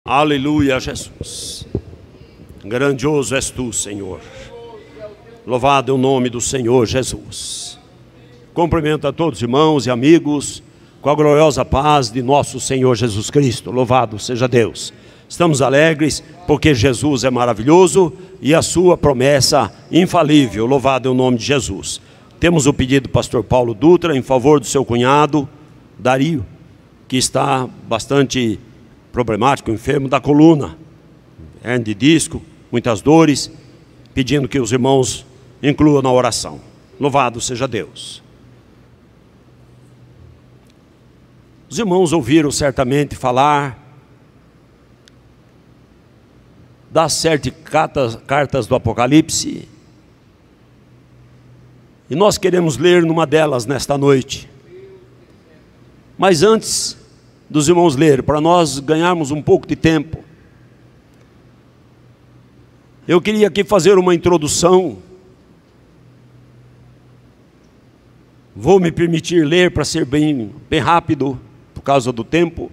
Aleluia, Jesus. Grandioso és tu, Senhor. Louvado é o nome do Senhor Jesus. Cumprimento a todos os irmãos e amigos com a gloriosa paz de nosso Senhor Jesus Cristo. Louvado seja Deus. Estamos alegres porque Jesus é maravilhoso e a sua promessa infalível. Louvado é o nome de Jesus. Temos o pedido do pastor Paulo Dutra em favor do seu cunhado Dario, que está bastante problemático, enfermo da coluna, hernia de disco, muitas dores, pedindo que os irmãos incluam na oração. Louvado seja Deus. Os irmãos ouviram certamente falar das 7 cartas do Apocalipse, e nós queremos ler numa delas nesta noite. Mas antes dos irmãos lerem, para nós ganharmos um pouco de tempo, eu queria aqui fazer uma introdução. Vou me permitir ler para ser bem rápido, por causa do tempo,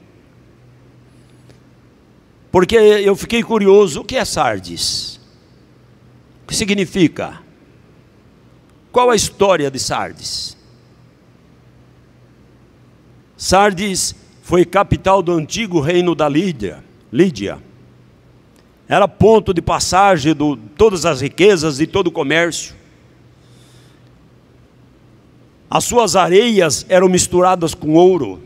porque eu fiquei curioso. O que é Sardes? O que significa? Qual a história de Sardes? Sardes foi capital do antigo reino da Lídia. Era ponto de passagem de todas as riquezas e todo o comércio. As suas areias eram misturadas com ouro.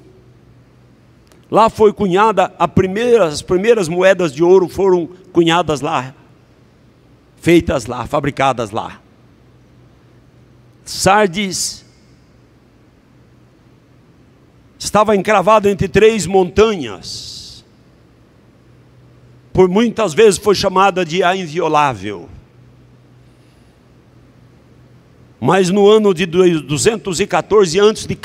Lá foi cunhada as primeiras moedas de ouro foram cunhadas lá, feitas lá, fabricadas lá. Sardes estava encravado entre 3 montanhas. Por muitas vezes foi chamada de a inviolável. Mas no ano de 214 a.C.,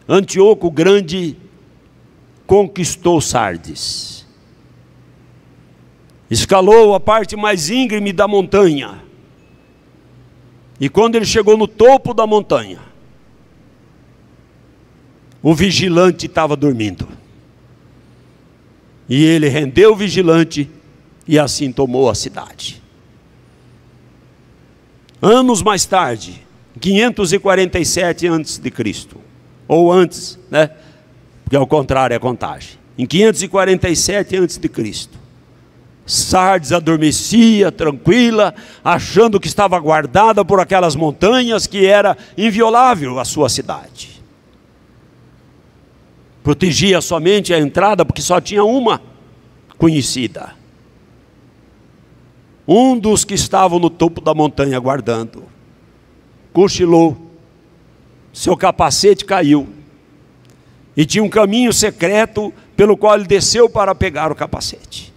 Antíoco o Grande conquistou Sardes. Escalou a parte mais íngreme da montanha. E quando ele chegou no topo da montanha, o vigilante estava dormindo. E ele rendeu o vigilante e assim tomou a cidade. Anos mais tarde, 547 a.C., ou antes, né? Porque ao contrário é a contagem. Em 547 a.C., Sardes adormecia, tranquila, achando que estava guardada por aquelas montanhas, que era inviolável a sua cidade. Protegia somente a entrada, porque só tinha uma conhecida. Um dos que estavam no topo da montanha guardando cochilou, seu capacete caiu, e tinha um caminho secreto pelo qual ele desceu para pegar o capacete.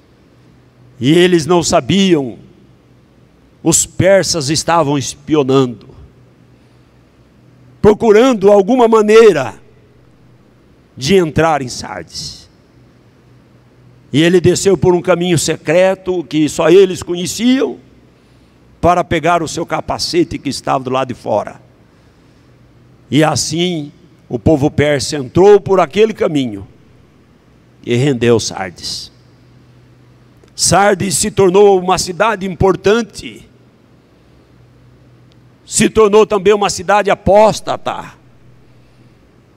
E eles não sabiam, os persas estavam espionando, procurando alguma maneira de entrar em Sardes. E ele desceu por um caminho secreto que só eles conheciam, para pegar o seu capacete que estava do lado de fora. E assim o povo persa entrou por aquele caminho e rendeu Sardes. Sardes se tornou uma cidade importante, se tornou também uma cidade apóstata,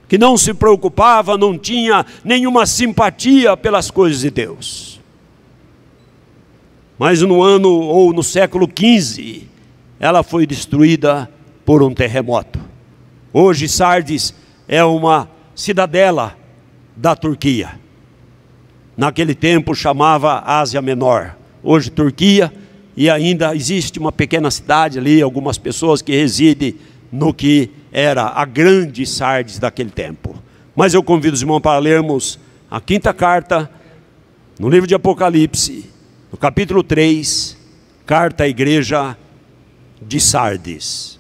que não se preocupava, não tinha nenhuma simpatia pelas coisas de Deus. Mas no ano ou no século XV, ela foi destruída por um terremoto. Hoje Sardes é uma cidadela da Turquia. Naquele tempo chamava Ásia Menor, hoje Turquia, e ainda existe uma pequena cidade ali, algumas pessoas que residem no que era a grande Sardes daquele tempo. Mas eu convido os irmãos para lermos a 5ª carta, no livro de Apocalipse, no capítulo 3, carta à igreja de Sardes.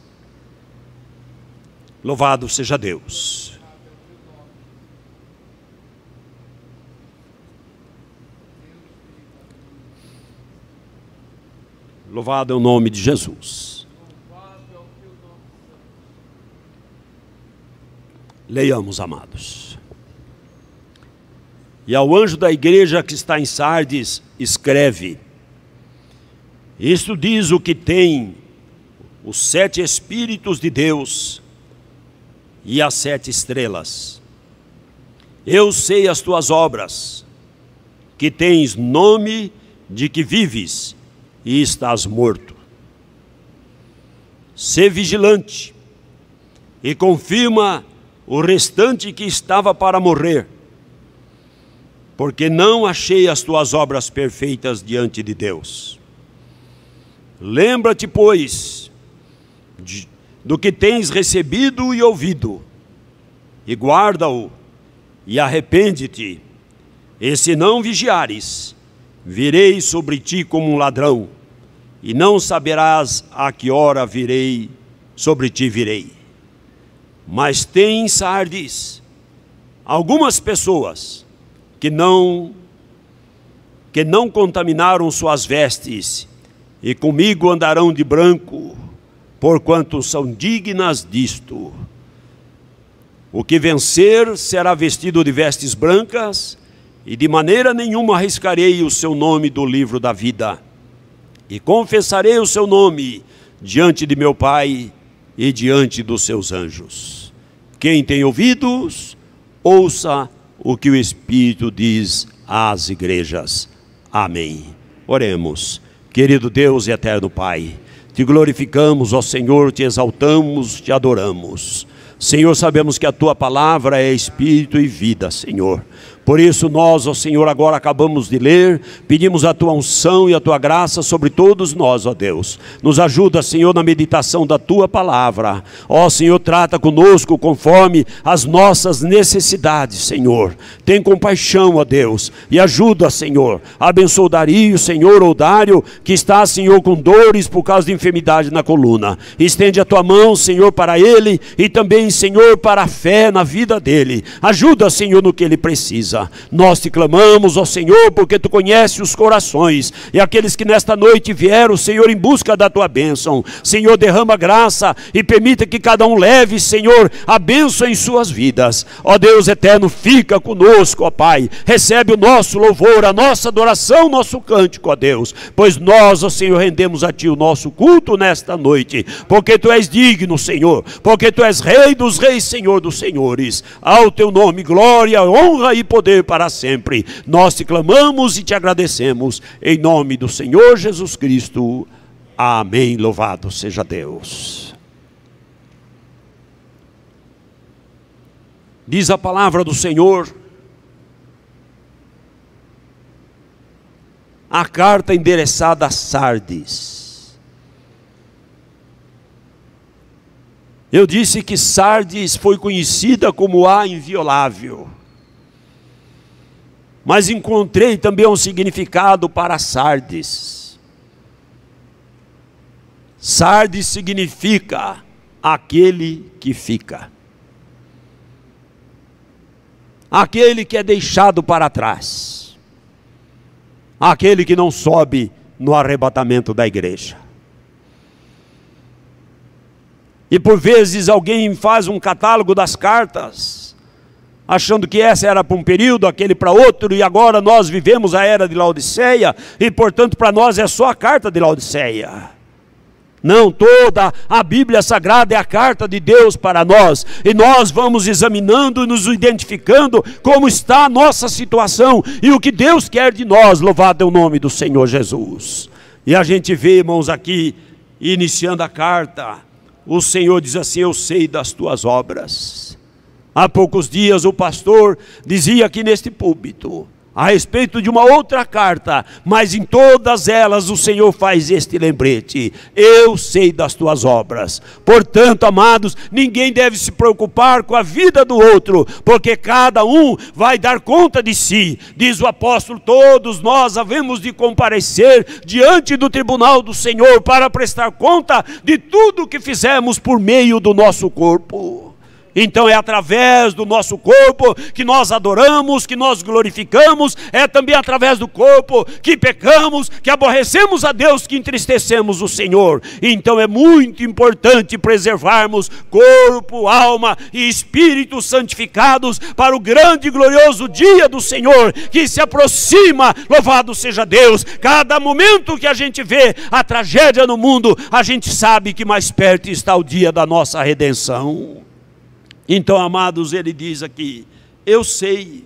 Louvado seja Deus. Louvado é o nome de Jesus. Leiamos, amados. E ao anjo da igreja que está em Sardes, escreve: isto diz o que tem os 7 Espíritos de Deus e as 7 estrelas. Eu sei as tuas obras, que tens nome de que vives e estás morto. Sê vigilante e confirma o restante que estava para morrer, porque não achei as tuas obras perfeitas diante de Deus. Lembra-te, pois, do que tens recebido e ouvido, e guarda-o, e arrepende-te. E se não vigiares, virei sobre ti como um ladrão, e não saberás a que hora sobre ti virei. Mas tem em Sardes algumas pessoas que não contaminaram suas vestes, e comigo andarão de branco, porquanto são dignas disto. O que vencer será vestido de vestes brancas, e de maneira nenhuma arriscarei o seu nome do livro da vida, e confessarei o seu nome diante de meu Pai e diante dos seus anjos. Quem tem ouvidos, ouça o que o Espírito diz às igrejas. Amém. Oremos. Querido Deus e eterno Pai, te glorificamos, ó Senhor, te exaltamos, te adoramos. Senhor, sabemos que a tua palavra é espírito e vida, Senhor. Por isso nós, ó Senhor, agora acabamos de ler, pedimos a tua unção e a tua graça sobre todos nós, ó Deus. Nos ajuda, Senhor, na meditação da tua palavra. Ó Senhor, trata conosco conforme as nossas necessidades, Senhor. Tem compaixão, ó Deus, e ajuda, Senhor. Abençoa o Dario, Senhor, ou Dário, que está, Senhor, com dores por causa de enfermidade na coluna. Estende a tua mão, Senhor, para ele e também, Senhor, para a fé na vida dele. Ajuda, Senhor, no que ele precisa. Nós te clamamos, ó Senhor, porque tu conheces os corações, e aqueles que nesta noite vieram, Senhor, em busca da tua bênção. Senhor, derrama graça e permita que cada um leve, Senhor, a bênção em suas vidas. Ó Deus eterno, fica conosco, ó Pai. Recebe o nosso louvor, a nossa adoração, o nosso cântico, ó Deus, pois nós, ó Senhor, rendemos a ti o nosso culto nesta noite, porque tu és digno, Senhor, porque tu és Rei dos reis, Senhor dos senhores. Ao teu nome glória, honra e poder para sempre. Nós te clamamos e te agradecemos em nome do Senhor Jesus Cristo. Amém. Louvado seja Deus. Diz a palavra do Senhor, a carta endereçada a Sardes. Eu disse que Sardes foi conhecida como a inviolável, mas encontrei também um significado para Sardes. Sardes significa aquele que fica, aquele que é deixado para trás, aquele que não sobe no arrebatamento da igreja. E por vezes alguém faz um catálogo das cartas, achando que essa era para um período, aquele para outro, e agora nós vivemos a era de Laodiceia, e portanto para nós é só a carta de Laodiceia. Não, toda a Bíblia Sagrada é a carta de Deus para nós, e nós vamos examinando e nos identificando como está a nossa situação, e o que Deus quer de nós. Louvado é o nome do Senhor Jesus. E a gente vê, irmãos, aqui, iniciando a carta, o Senhor diz assim: eu sei das tuas obras. Há poucos dias o pastor dizia aqui neste púlpito a respeito de uma outra carta, mas em todas elas o Senhor faz este lembrete: eu sei das tuas obras. Portanto, amados, ninguém deve se preocupar com a vida do outro, porque cada um vai dar conta de si. Diz o apóstolo: todos nós havemos de comparecer diante do tribunal do Senhor para prestar conta de tudo que fizemos por meio do nosso corpo. Então é através do nosso corpo que nós adoramos, que nós glorificamos, é também através do corpo que pecamos, que aborrecemos a Deus, que entristecemos o Senhor. Então é muito importante preservarmos corpo, alma e espírito santificados para o grande e glorioso dia do Senhor, que se aproxima. Louvado seja Deus. Cada momento que a gente vê a tragédia no mundo, a gente sabe que mais perto está o dia da nossa redenção. Então, amados, ele diz aqui: eu sei,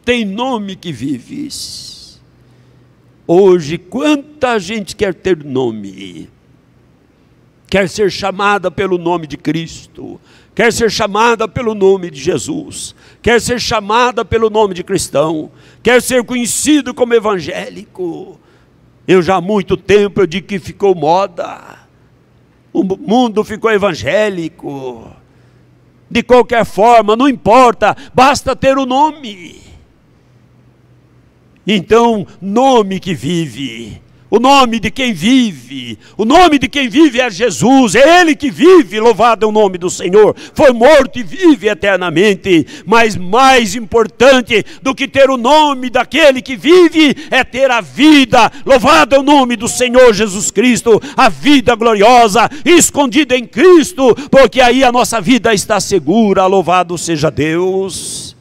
tem nome que vives. Hoje, quanta gente quer ter nome, quer ser chamada pelo nome de Cristo, quer ser chamada pelo nome de Jesus, quer ser chamada pelo nome de cristão, quer ser conhecido como evangélico. Eu já há muito tempo eu digo que ficou moda, o mundo ficou evangélico. De qualquer forma, não importa, basta ter o nome. Então, nome que vive, o nome de quem vive, o nome de quem vive é Jesus, é Ele que vive, louvado é o nome do Senhor, foi morto e vive eternamente. Mas mais importante do que ter o nome daquele que vive, é ter a vida, louvado é o nome do Senhor Jesus Cristo, a vida gloriosa, escondida em Cristo, porque aí a nossa vida está segura, louvado seja Deus.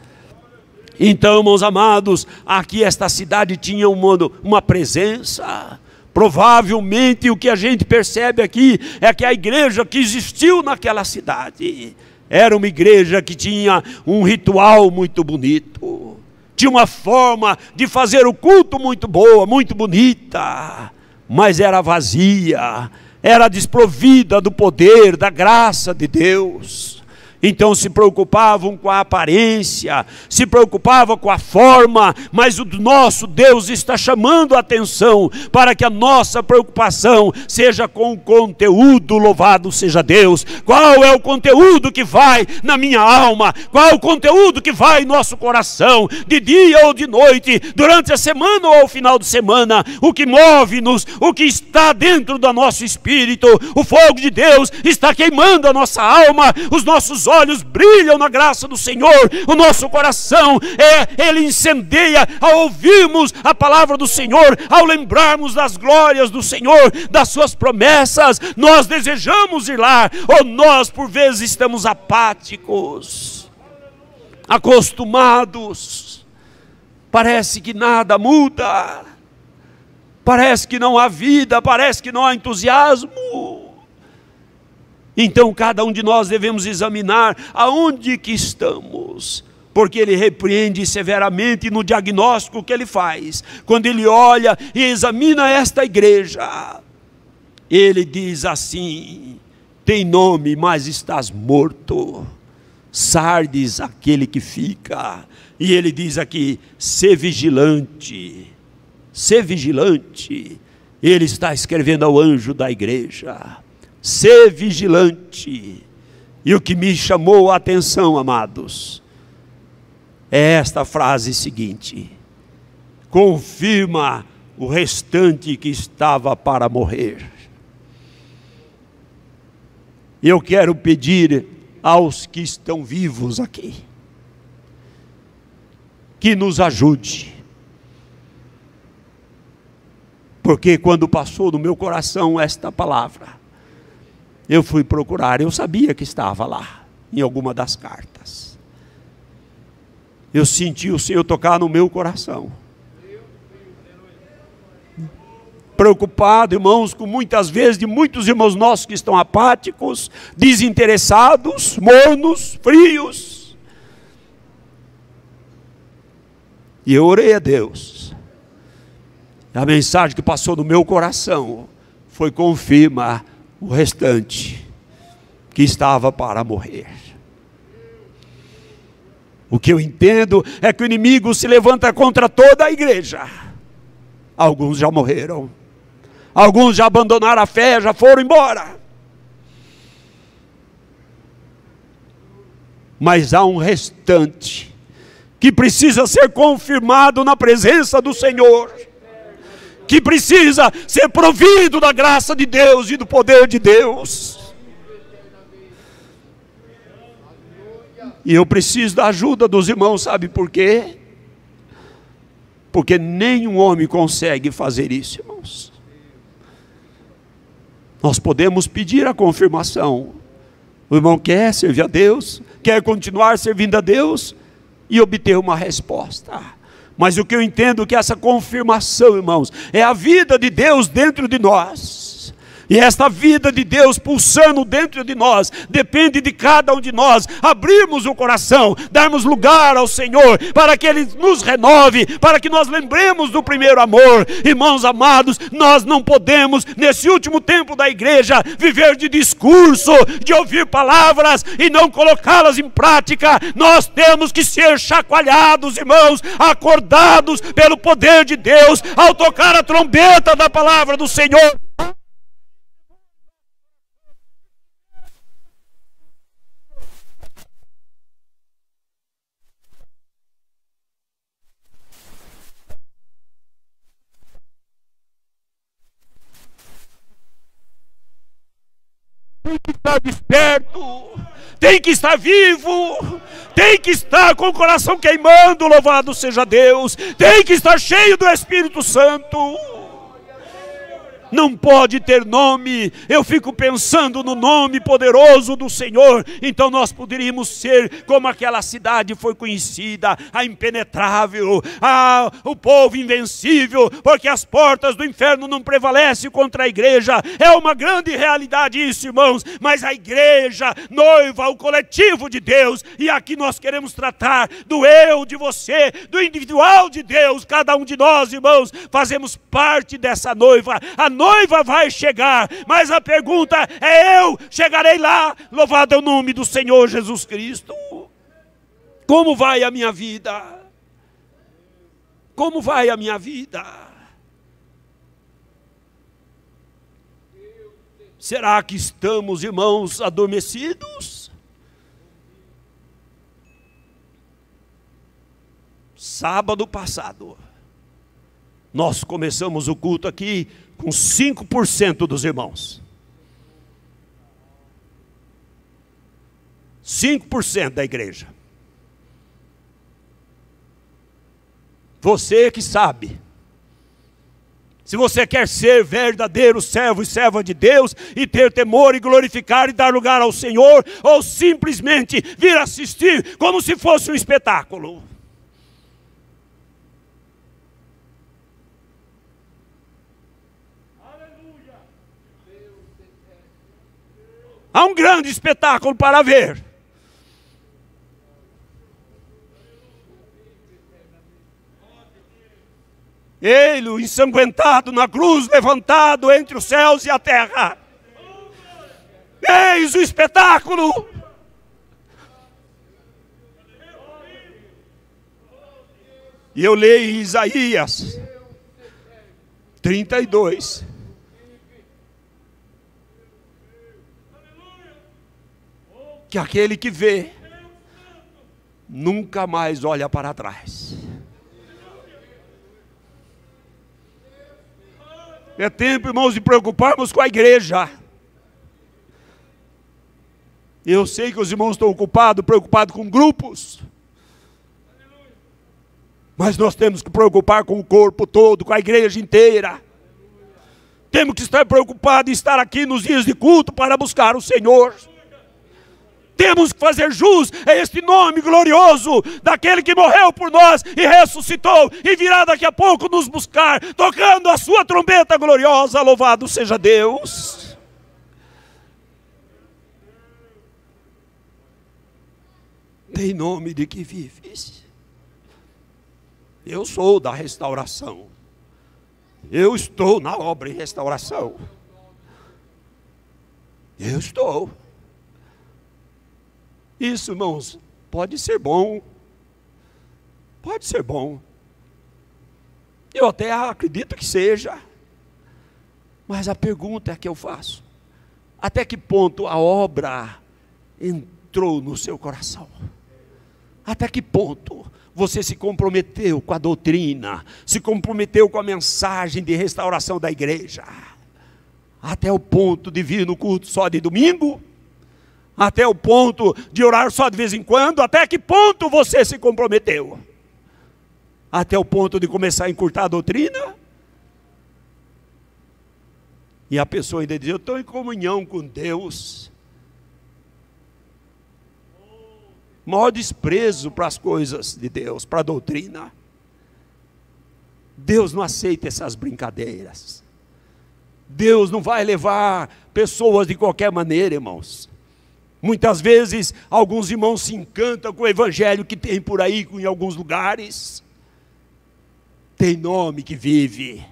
Então, meus amados, aqui esta cidade tinha uma presença. Provavelmente o que a gente percebe aqui é que a igreja que existiu naquela cidade era uma igreja que tinha um ritual muito bonito, tinha uma forma de fazer o culto muito boa, muito bonita, mas era vazia, era desprovida do poder, da graça de Deus. Então se preocupavam com a aparência, se preocupavam com a forma, mas o nosso Deus está chamando a atenção para que a nossa preocupação seja com o conteúdo, louvado seja Deus. Qual é o conteúdo que vai na minha alma? Qual é o conteúdo que vai em nosso coração, de dia ou de noite, durante a semana ou ao final de semana? O que move-nos, o que está dentro do nosso espírito, o fogo de Deus está queimando a nossa alma, os nossos olhos brilham na graça do Senhor, o nosso coração ele incendeia ao ouvirmos a palavra do Senhor, ao lembrarmos das glórias do Senhor, das suas promessas. Nós desejamos ir lá, ou nós por vezes estamos apáticos, acostumados, parece que nada muda, parece que não há vida, parece que não há entusiasmo. Então cada um de nós devemos examinar aonde que estamos, porque ele repreende severamente no diagnóstico que ele faz. Quando ele olha e examina esta igreja, ele diz assim: tem nome, mas estás morto. Sardes, aquele que fica. E ele diz aqui: sê vigilante, sê vigilante. Ele está escrevendo ao anjo da igreja: ser vigilante. E o que me chamou a atenção, amados, é esta frase seguinte: confirma o restante que estava para morrer. Eu quero pedir aos que estão vivos aqui, que nos ajude, porque quando passou no meu coração esta palavra, eu fui procurar, eu sabia que estava lá, em alguma das cartas. Eu senti o Senhor tocar no meu coração. Preocupado, irmãos, com muitas vezes de muitos irmãos nossos que estão apáticos, desinteressados, mornos, frios. E eu orei a Deus. A mensagem que passou no meu coração foi: confirma o restante que estava para morrer. O que eu entendo é que o inimigo se levanta contra toda a igreja. Alguns já morreram, alguns já abandonaram a fé, já foram embora. Mas há um restante que precisa ser confirmado na presença do Senhor, que precisa ser provido da graça de Deus e do poder de Deus. E eu preciso da ajuda dos irmãos, sabe por quê? Porque nenhum homem consegue fazer isso, irmãos. Nós podemos pedir a confirmação. O irmão quer servir a Deus, quer continuar servindo a Deus e obter uma resposta. Mas o que eu entendo que essa confirmação, irmãos, é a vida de Deus dentro de nós. E esta vida de Deus pulsando dentro de nós, depende de cada um de nós abrirmos o coração, darmos lugar ao Senhor, para que Ele nos renove, para que nós lembremos do primeiro amor. Irmãos amados, nós não podemos, nesse último tempo da igreja, viver de discurso, de ouvir palavras e não colocá-las em prática. Nós temos que ser chacoalhados, irmãos, acordados pelo poder de Deus, ao tocar a trombeta da palavra do Senhor. Tem que estar desperto, tem que estar vivo, tem que estar com o coração queimando, louvado seja Deus, tem que estar cheio do Espírito Santo. Não pode ter nome. Eu fico pensando no nome poderoso do Senhor. Então nós poderíamos ser como aquela cidade foi conhecida, a impenetrável, o povo invencível, porque as portas do inferno não prevalecem contra a igreja. É uma grande realidade isso, irmãos. Mas a igreja, noiva, o coletivo de Deus, e aqui nós queremos tratar do eu, de você, do individual de Deus. Cada um de nós, irmãos, fazemos parte dessa noiva. A noiva vai chegar, mas a pergunta é: eu chegarei lá? Louvado é o nome do Senhor Jesus Cristo. Como vai a minha vida? Como vai a minha vida? Será que estamos, irmãos, adormecidos? Sábado passado, nós começamos o culto aqui com 5% dos irmãos. 5% da igreja. Você que sabe. Se você quer ser verdadeiro servo e serva de Deus, e ter temor e glorificar e dar lugar ao Senhor, ou simplesmente vir assistir como se fosse um espetáculo. Há um grande espetáculo para ver. Ele, ensanguentado na cruz, levantado entre os céus e a terra. Eis o espetáculo. E eu leio em Isaías 32. Que aquele que vê, nunca mais olha para trás. É tempo, irmãos, de preocuparmos com a igreja. Eu sei que os irmãos estão preocupados com grupos. Mas nós temos que preocupar com o corpo todo, com a igreja inteira. Temos que estar preocupados em estar aqui nos dias de culto para buscar o Senhor. Temos que fazer jus a este nome glorioso daquele que morreu por nós e ressuscitou e virá daqui a pouco nos buscar, tocando a sua trombeta gloriosa. Louvado seja Deus. Tem nome de que vives. Eu sou da restauração. Eu estou na obra em restauração. Eu estou. Isso, irmãos, pode ser bom. Pode ser bom. Eu até acredito que seja. Mas a pergunta que eu faço: até que ponto a obra entrou no seu coração? Até que ponto você se comprometeu com a doutrina, se comprometeu com a mensagem de restauração da igreja? Até o ponto de vir no culto só de domingo? Até o ponto de orar só de vez em quando? Até que ponto você se comprometeu? Até o ponto de começar a encurtar a doutrina? E a pessoa ainda diz: eu estou em comunhão com Deus. Maior desprezo para as coisas de Deus, para a doutrina. Deus não aceita essas brincadeiras. Deus não vai levar pessoas de qualquer maneira, irmãos. Muitas vezes, alguns irmãos se encantam com o evangelho que tem por aí, em alguns lugares. Tem nome que vive,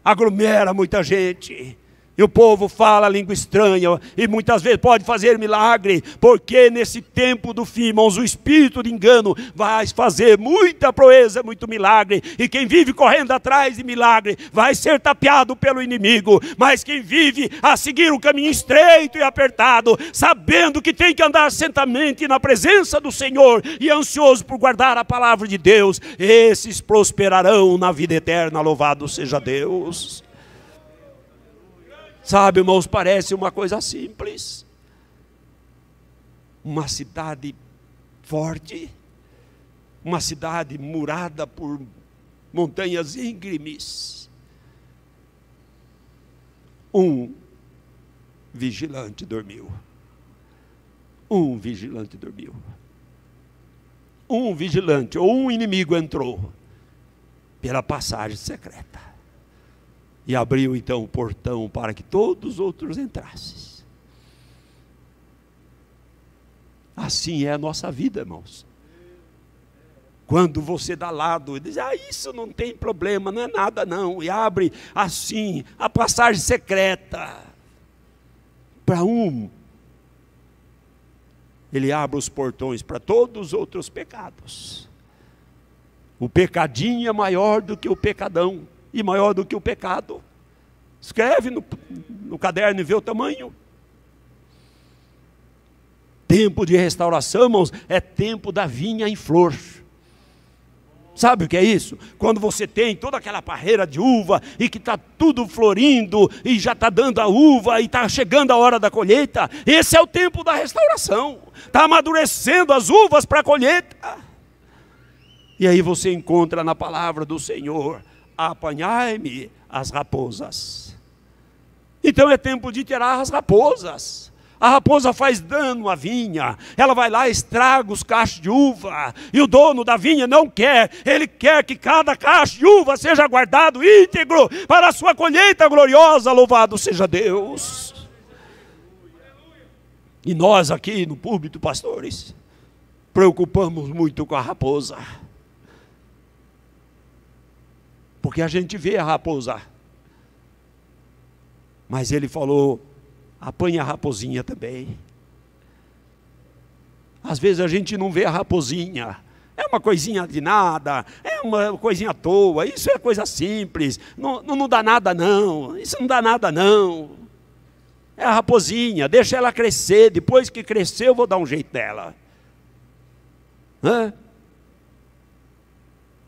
aglomera muita gente. E o povo fala língua estranha, e muitas vezes pode fazer milagre, porque nesse tempo do fim, irmãos, o espírito de engano vai fazer muita proeza, muito milagre, e quem vive correndo atrás de milagre, vai ser tapeado pelo inimigo, mas quem vive a seguir o caminho estreito e apertado, sabendo que tem que andar santamente na presença do Senhor, e ansioso por guardar a palavra de Deus, esses prosperarão na vida eterna, louvado seja Deus. Sabe, irmãos, parece uma coisa simples. Uma cidade forte, uma cidade murada por montanhas íngremes. Um vigilante dormiu. Um vigilante dormiu. Um vigilante ou um inimigo entrou pela passagem secreta. E abriu então o portão para que todos os outros entrassem. Assim é a nossa vida, irmãos. Quando você dá lado e diz: isso não tem problema, não é nada não. E abre assim a passagem secreta. Para ele abre os portões para todos os outros pecados. O pecadinho é maior do que o pecadão. E maior do que o pecado. Escreve no caderno e vê o tamanho. Tempo de restauração, irmãos, é tempo da vinha em flor. Sabe o que é isso? Quando você tem toda aquela parreira de uva e que está tudo florindo e já está dando a uva e está chegando a hora da colheita, esse é o tempo da restauração. Está amadurecendo as uvas para a colheita. E aí você encontra na palavra do Senhor: apanhai-me as raposas. Então é tempo de tirar as raposas. A raposa faz dano à vinha, ela vai lá e estraga os cachos de uva, e o dono da vinha não quer, ele quer que cada cacho de uva seja guardado íntegro para a sua colheita gloriosa, louvado seja Deus. E nós aqui no púlpito, pastores, preocupamos muito com a raposa. Porque a gente vê a raposa. Mas ele falou: apanha a raposinha também. Às vezes a gente não vê a raposinha. É uma coisinha de nada, é uma coisinha à toa, isso é coisa simples, não dá nada não, isso não dá nada não. É a raposinha, deixa ela crescer, depois que crescer eu vou dar um jeito dela.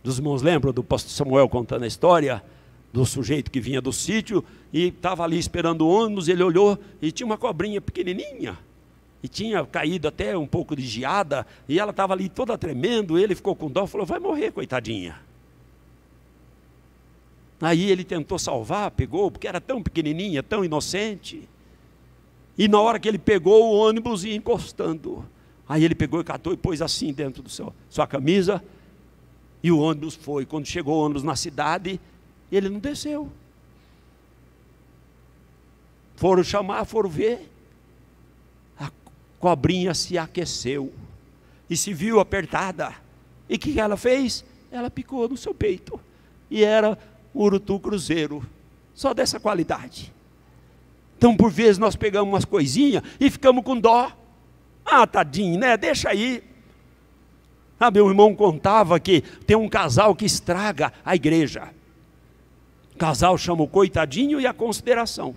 Os irmãos lembram do pastor Samuel contando a história do sujeito que vinha do sítio e estava ali esperando o ônibus, ele olhou e tinha uma cobrinha pequenininha, e tinha caído até um pouco de geada, e ela estava ali toda tremendo, ele ficou com dó, falou: vai morrer, coitadinha. Aí ele tentou salvar, pegou, porque era tão pequenininha, tão inocente, e na hora que ele pegou, o ônibus ia encostando, aí ele pegou e catou e pôs assim dentro do sua camisa, e o ônibus foi. Quando chegou o ônibus na cidade, ele não desceu. Foram chamar, foram ver. A cobrinha se aqueceu e se viu apertada. E o que ela fez? Ela picou no seu peito. E era um urutu cruzeiro, só dessa qualidade. Então, por vezes, nós pegamos umas coisinhas e ficamos com dó. Tadinho, né? Deixa aí. Meu irmão contava que tem um casal que estraga a igreja. O casal chama o coitadinho e a consideração.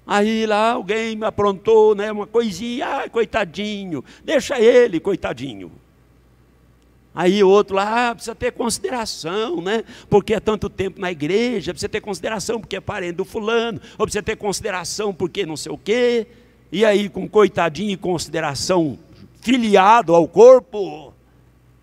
Aí lá alguém me aprontou, né, uma coisinha, coitadinho, deixa ele, coitadinho. Aí o outro lá, precisa ter consideração, né, porque é tanto tempo na igreja, precisa ter consideração porque é parente do fulano, ou precisa ter consideração porque não sei o quê. e aí com coitadinho e consideração filiado ao corpo,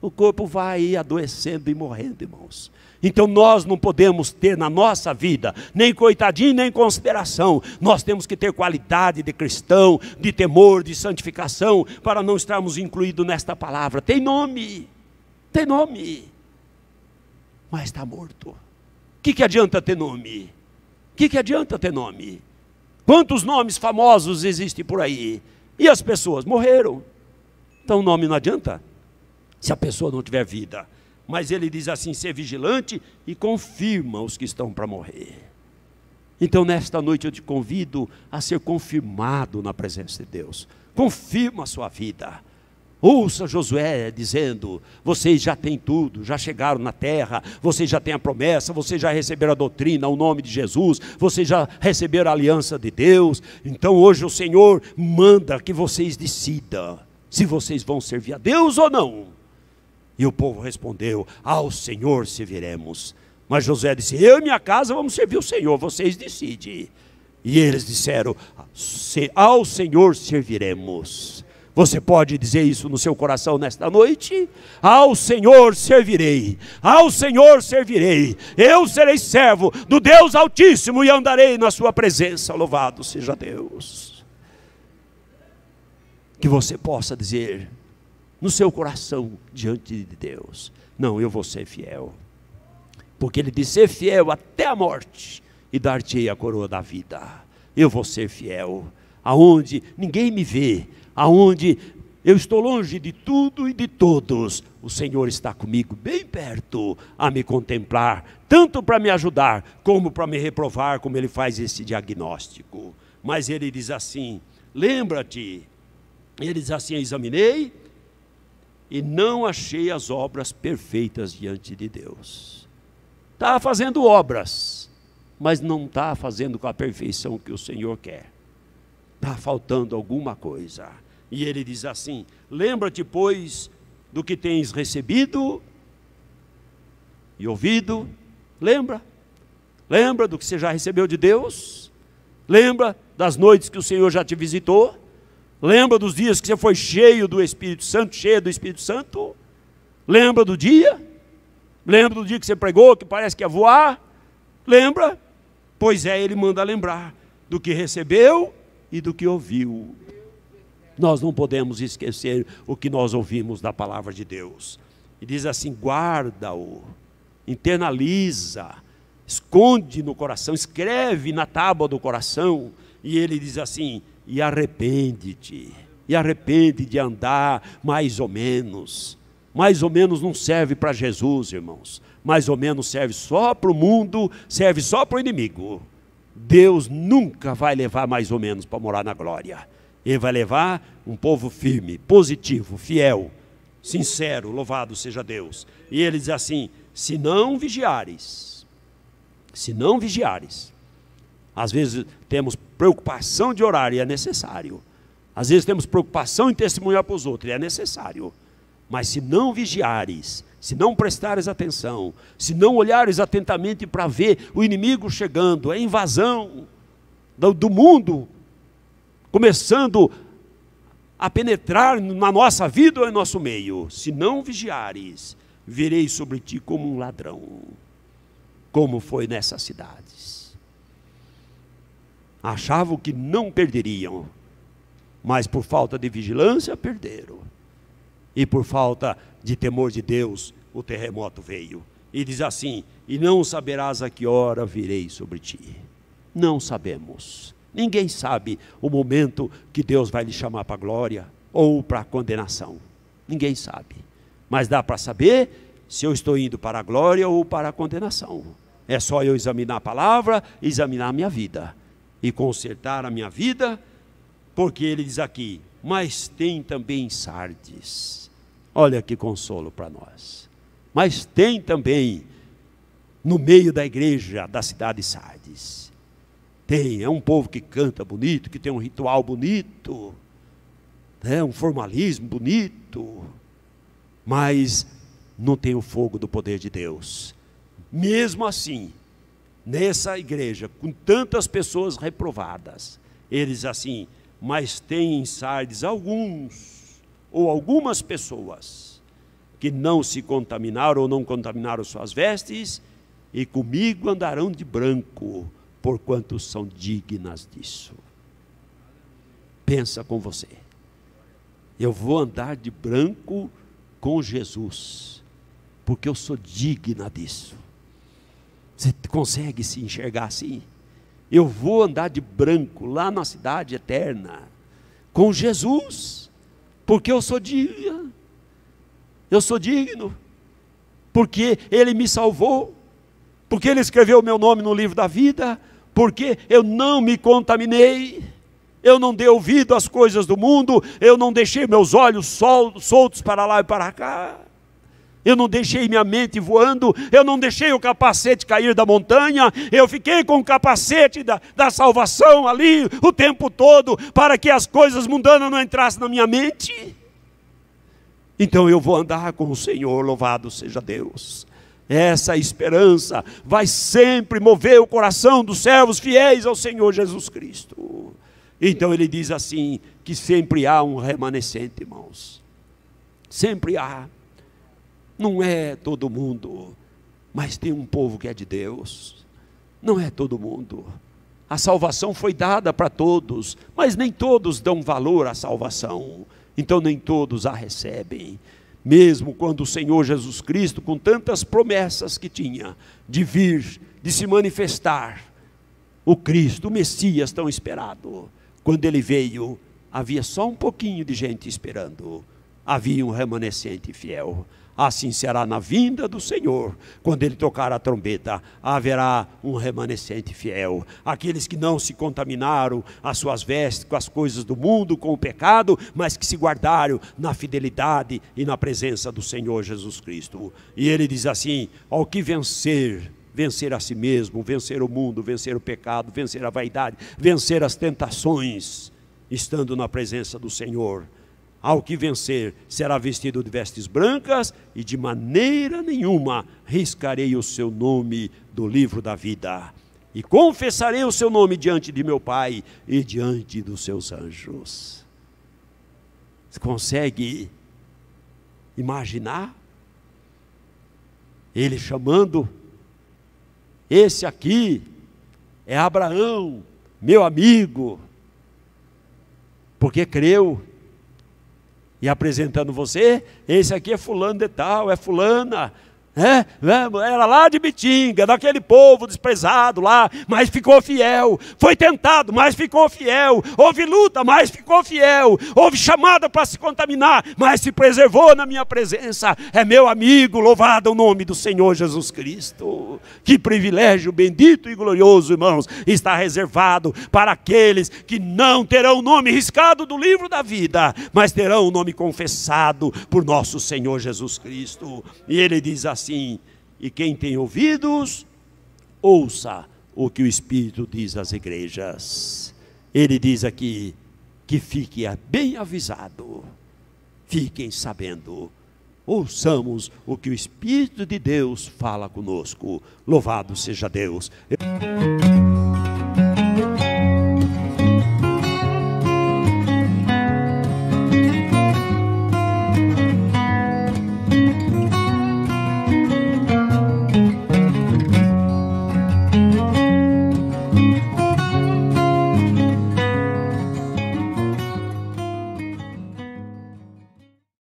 o corpo vai adoecendo e morrendo, irmãos. Então nós não podemos ter na nossa vida nem coitadinho, nem consideração. Nós temos que ter qualidade de cristão, de temor, de santificação, para não estarmos incluídos nesta palavra. Tem nome, mas está morto. O que adianta ter nome? O que adianta ter nome? Quantos nomes famosos existem por aí? E as pessoas morreram. Então o nome não adianta, se a pessoa não tiver vida. Mas ele diz assim, ser vigilante e confirma os que estão para morrer. Então nesta noite eu te convido a ser confirmado na presença de Deus. Confirma a sua vida. Ouça Josué dizendo, vocês já têm tudo, já chegaram na terra, vocês já têm a promessa, vocês já receberam a doutrina, o nome de Jesus, vocês já receberam a aliança de Deus. Então hoje o Senhor manda que vocês decidam se vocês vão servir a Deus ou não. E o povo respondeu, ao Senhor serviremos. Mas Josué disse, eu e minha casa vamos servir o Senhor, vocês decidem. E eles disseram, ao Senhor serviremos. Você pode dizer isso no seu coração nesta noite? Ao Senhor servirei, ao Senhor servirei. Eu serei servo do Deus Altíssimo e andarei na sua presença. Louvado seja Deus. Que você possa dizer no seu coração diante de Deus, não, eu vou ser fiel. Porque ele disse, ser fiel até a morte e dar-te-ei a coroa da vida. Eu vou ser fiel, aonde ninguém me vê, aonde eu estou longe de tudo e de todos, o Senhor está comigo bem perto a me contemplar, tanto para me ajudar, como para me reprovar, como ele faz esse diagnóstico. Mas ele diz assim, lembra-te, ele diz assim, examinei e não achei as obras perfeitas diante de Deus. Está fazendo obras, mas não está fazendo com a perfeição que o Senhor quer. Está faltando alguma coisa. E ele diz assim, lembra-te, pois, do que tens recebido e ouvido. Lembra do que você já recebeu de Deus? Lembra das noites que o Senhor já te visitou? Lembra dos dias que você foi cheio do Espírito Santo, cheio do Espírito Santo? Lembra do dia? Lembra do dia que você pregou, que parece que ia voar? Lembra? Pois é, ele manda lembrar do que recebeu e do que ouviu. Nós não podemos esquecer o que nós ouvimos da palavra de Deus. E diz assim, guarda-o, internaliza, esconde no coração, escreve na tábua do coração. E ele diz assim, e arrepende-te, e arrepende de andar mais ou menos. Mais ou menos não serve para Jesus, irmãos. Mais ou menos serve só para o mundo, serve só para o inimigo. Deus nunca vai levar mais ou menos para morar na glória. Ele vai levar um povo firme, positivo, fiel, sincero, louvado seja Deus. E ele diz assim, se não vigiares, às vezes temos preocupação de orar e é necessário. Às vezes temos preocupação em testemunhar para os outros e é necessário. Mas se não vigiares, se não prestares atenção, se não olhares atentamente para ver o inimigo chegando, a invasão do mundo, começando a penetrar na nossa vida ou em nosso meio, se não vigiares, virei sobre ti como um ladrão, como foi nessas cidades. Achavam que não perderiam, mas por falta de vigilância perderam. E por falta de temor de Deus, o terremoto veio. E diz assim, e não saberás a que hora virei sobre ti. Não sabemos. Ninguém sabe o momento que Deus vai lhe chamar para a glória ou para a condenação. Ninguém sabe. Mas dá para saber se eu estou indo para a glória ou para a condenação. É só eu examinar a palavra, examinar a minha vida. E consertar a minha vida, porque ele diz aqui, mas tem também Sardes. Olha que consolo para nós. Mas tem também, no meio da igreja da cidade de Sardes, é um povo que canta bonito, que tem um ritual bonito, um formalismo bonito, mas não tem o fogo do poder de Deus. Mesmo assim, nessa igreja, com tantas pessoas reprovadas, eles assim, mas tem em Sardes alguns ou algumas pessoas que não se contaminaram ou não contaminaram suas vestes, e comigo andarão de branco, porquanto são dignas disso. Pensa com você. Eu vou andar de branco com Jesus, porque eu sou digna disso. Você consegue se enxergar assim? Eu vou andar de branco lá na cidade eterna com Jesus, porque eu sou digno. Eu sou digno, porque Ele me salvou, porque Ele escreveu o meu nome no livro da vida, porque eu não me contaminei, eu não dei ouvido às coisas do mundo, eu não deixei meus olhos soltos para lá e para cá, eu não deixei minha mente voando, eu não deixei o capacete cair da montanha, eu fiquei com o capacete da salvação ali o tempo todo, para que as coisas mundanas não entrassem na minha mente. Então eu vou andar com o Senhor, louvado seja Deus. Essa esperança vai sempre mover o coração dos servos fiéis ao Senhor Jesus Cristo. Então ele diz assim, que sempre há um remanescente, irmãos. Sempre há. Não é todo mundo, mas tem um povo que é de Deus. Não é todo mundo. A salvação foi dada para todos, mas nem todos dão valor à salvação. Então nem todos a recebem. Mesmo quando o Senhor Jesus Cristo, com tantas promessas que tinha, de vir, de se manifestar, o Cristo, o Messias tão esperado, quando Ele veio, havia só um pouquinho de gente esperando, havia um remanescente fiel. Assim será na vinda do Senhor, quando Ele tocar a trombeta, haverá um remanescente fiel. Aqueles que não se contaminaram as suas vestes com as coisas do mundo, com o pecado, mas que se guardaram na fidelidade e na presença do Senhor Jesus Cristo. E Ele diz assim, ao que vencer a si mesmo, vencer o mundo, vencer o pecado, vencer a vaidade, vencer as tentações, estando na presença do Senhor, ao que vencer será vestido de vestes brancas, e de maneira nenhuma riscarei o seu nome do livro da vida, e confessarei o seu nome diante de meu Pai e diante dos seus anjos. Você consegue imaginar Ele chamando? Esse aqui é Abraão, meu amigo, porque creu. E apresentando você, esse aqui é fulano de tal, é fulana, era lá de Bitinga, daquele povo desprezado lá, mas ficou fiel, foi tentado, mas ficou fiel, houve luta, mas ficou fiel, houve chamada para se contaminar, mas se preservou na minha presença, é meu amigo, louvado o nome do Senhor Jesus Cristo. Que privilégio bendito e glorioso, irmãos, está reservado para aqueles que não terão o nome riscado do livro da vida, mas terão o nome confessado por nosso Senhor Jesus Cristo. E Ele diz assim, e quem tem ouvidos, ouça o que o Espírito diz às igrejas. Ele diz aqui, que fique bem avisado, fiquem sabendo, ouçamos o que o Espírito de Deus fala conosco. Louvado seja Deus.